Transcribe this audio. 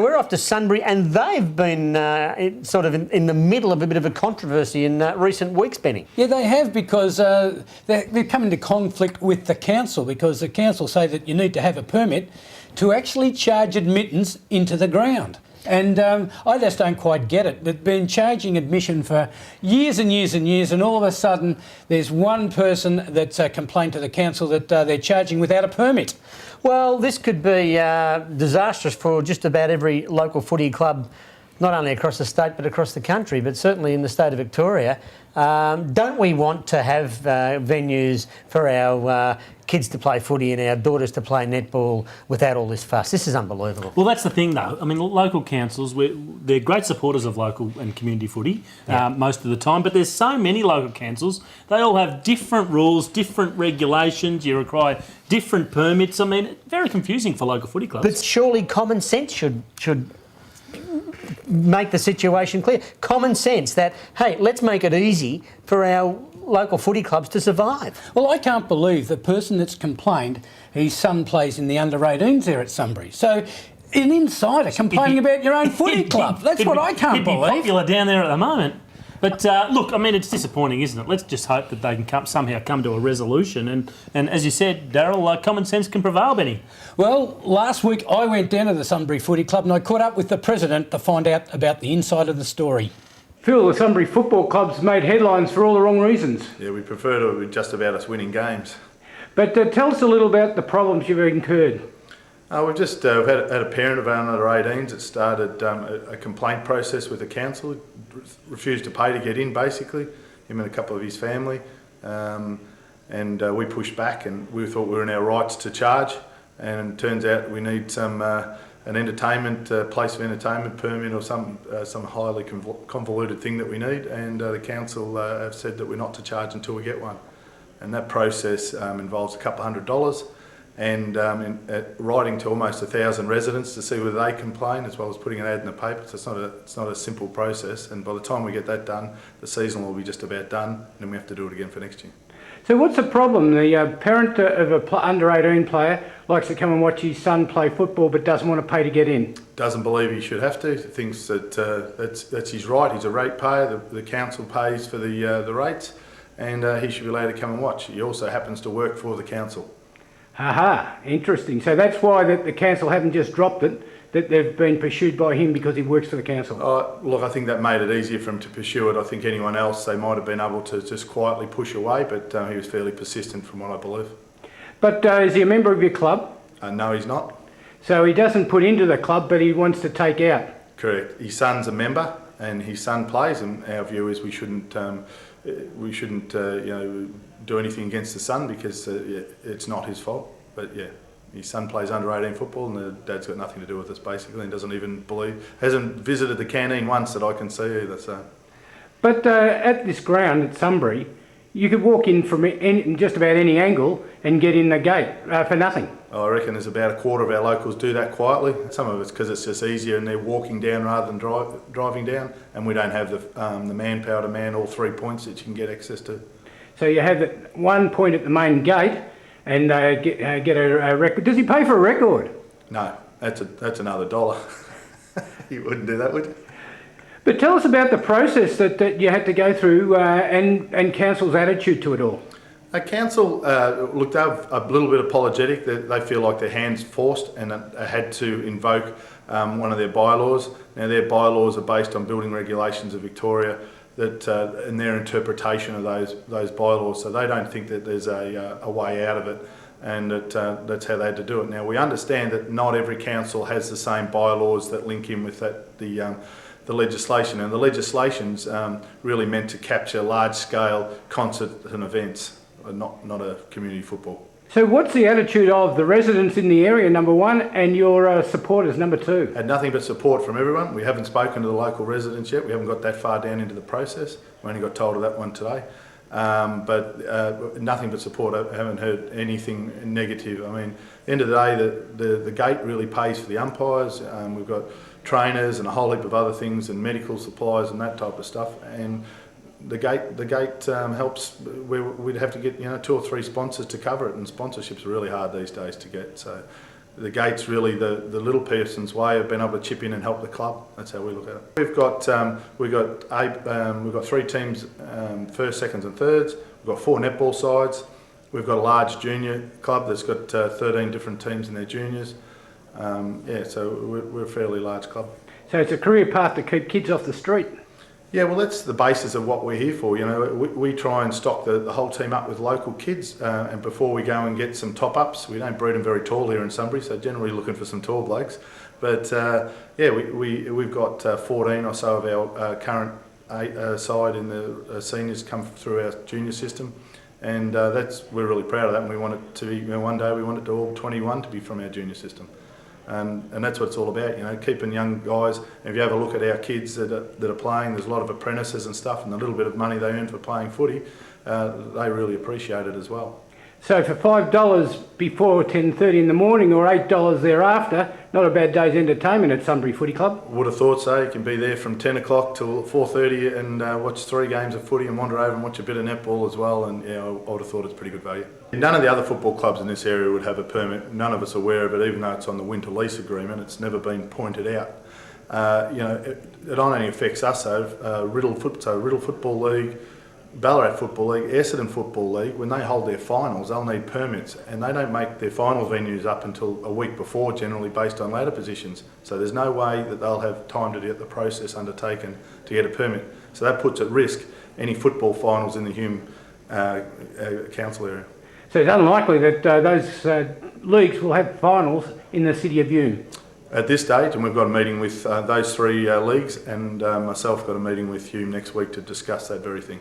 We're off to Sunbury, and they've been sort of in the middle of a bit of a controversy in recent weeks, Benny. Yeah, they have, because they're come into conflict with the council, because the council say that you need to have a permit to actually charge admittance into the ground. And I just don't quite get it. They've been charging admission for years and years and years, and all of a sudden there's one person that's complained to the council that they're charging without a permit. Well, this could be disastrous for just about every local footy club, not only across the state but across the country, but certainly in the state of Victoria. Don't we want to have venues for our kids to play footy and our daughters to play netball without all this fuss? This is unbelievable. Well, that's the thing, though. I mean, local councils, they're great supporters of local and community footy most of the time, but there's so many local councils. They all have different rules, different regulations. You require different permits. I mean, very confusing for local footy clubs. But surely common sense should make the situation clear. Common sense that, hey, let's make it easy for our local footy clubs to survive. Well, I can't believe the person that's complained his son plays in the under-18s there at Sunbury. So, an insider complaining about your own footy club. That's what I can't believe. It'd be popular down there at the moment. But look, I mean, it's disappointing, isn't it? Let's just hope that they can somehow come to a resolution. And as you said, Daryl, common sense can prevail, Benny. Well, last week I went down to the Sunbury Footy Club and I caught up with the president to find out about the inside of the story. Phil, the Sunbury Football Club's made headlines for all the wrong reasons. Yeah, we prefer to be just about us winning games. But tell us a little about the problems you've incurred. We've just had a parent of our under-18s that started a complaint process with the council, refused to pay to get in, basically, him and a couple of his family. And we pushed back, and we thought we were in our rights to charge. And it turns out we need some an entertainment place of entertainment permit or some highly convoluted thing that we need. And the council have said that we're not to charge until we get one. And that process involves a couple $100. And writing to almost 1,000 residents to see whether they complain, as well as putting an ad in the paper. So it's not a simple process, and by the time we get that done, the season will be just about done, and then we have to do it again for next year. So what's the problem? The parent of an under-18 player likes to come and watch his son play football but doesn't want to pay to get in. Doesn't believe he should have to, thinks that that's his right. He's a rate payer, the council pays for the rates, and he should be allowed to come and watch. He also happens to work for the council. Aha, interesting. So that's why the council haven't just dropped it, that they've been pursued by him because he works for the council. Look, I think that made it easier for him to pursue it. I think anyone else, they might have been able to just quietly push away, but he was fairly persistent from what I believe. But is he a member of your club? No, he's not. So he doesn't put into the club, but he wants to take out? Correct. His son's a member, and his son plays, and our view is we shouldn't do anything against the son, because it's not his fault. But yeah, his son plays under-18 football, and the dad's got nothing to do with this basically, and doesn't even hasn't visited the canteen once that I can see either. So, but at this ground at Sunbury, you could walk in from just about any angle and get in the gate for nothing. I reckon there's about a quarter of our locals do that quietly. Some of it's because it's just easier and they're walking down rather than driving down, and we don't have the manpower to man all 3 points that you can get access to. So you have one point at the main gate and get a record. Does he pay for a record? No, that's another $1. You wouldn't do that, would you? But tell us about the process that you had to go through and council's attitude to it all. Council looked up a little bit apologetic. That they feel like their hands forced and had to invoke one of their bylaws. Now their bylaws are based on building regulations of Victoria and their interpretation of those bylaws. So they don't think that there's a way out of it, and that's how they had to do it. Now we understand that not every council has the same bylaws that link in with the legislation, and the legislation's really meant to capture large-scale concert and events. Not a community football. So what's the attitude of the residents in the area, number one, and your supporters, number two? Had nothing but support from everyone. We haven't spoken to the local residents yet. We haven't got that far down into the process. We only got told of that one today. But nothing but support. I haven't heard anything negative. I mean, at the end of the day, the gate really pays for the umpires. We've got trainers and a whole heap of other things, and medical supplies and that type of stuff. And the gate helps. We'd have to get 2 or 3 sponsors to cover it, and sponsorships are really hard these days to get. So the gate's really the little person's way of being able to chip in and help the club. That's how we look at it. We've got 3 teams, first, seconds and thirds. We've got 4 netball sides. We've got a large junior club that's got 13 different teams in their juniors. So we're a fairly large club. So it's a career path to keep kids off the street. Yeah, well, that's the basis of what we're here for. You know, we try and stock the whole team up with local kids, and before we go and get some top-ups, we don't breed them very tall here in Sunbury, so generally looking for some tall blokes. But we've got 14 or so of our current side in the seniors come through our junior system, and we're really proud of that. And we want it to be, one day we want it to all 21 to be from our junior system. And that's what it's all about, you know, keeping young guys. And if you have a look at our kids that are playing, there's a lot of apprentices and stuff, and the little bit of money they earn for playing footy, they really appreciate it as well. So for $5 before 10:30 in the morning or $8 thereafter, not a bad day's entertainment at Sunbury Footy Club. Would have thought so. You can be there from 10 o'clock till 4:30 and watch 3 games of footy and wander over and watch a bit of netball as well. And yeah, I would have thought it's pretty good value. None of the other football clubs in this area would have a permit. None of us are aware of it, even though it's on the winter lease agreement. It's never been pointed out. It only affects us though. Riddle Football League, Ballarat Football League, Essendon Football League, when they hold their finals, they'll need permits, and they don't make their final venues up until a week before, generally based on ladder positions. So there's no way that they'll have time to get the process undertaken to get a permit. So that puts at risk any football finals in the Hume Council area. So it's unlikely that those leagues will have finals in the city of Hume. At this stage, and we've got a meeting with those 3 leagues, and myself got a meeting with Hume next week to discuss that very thing.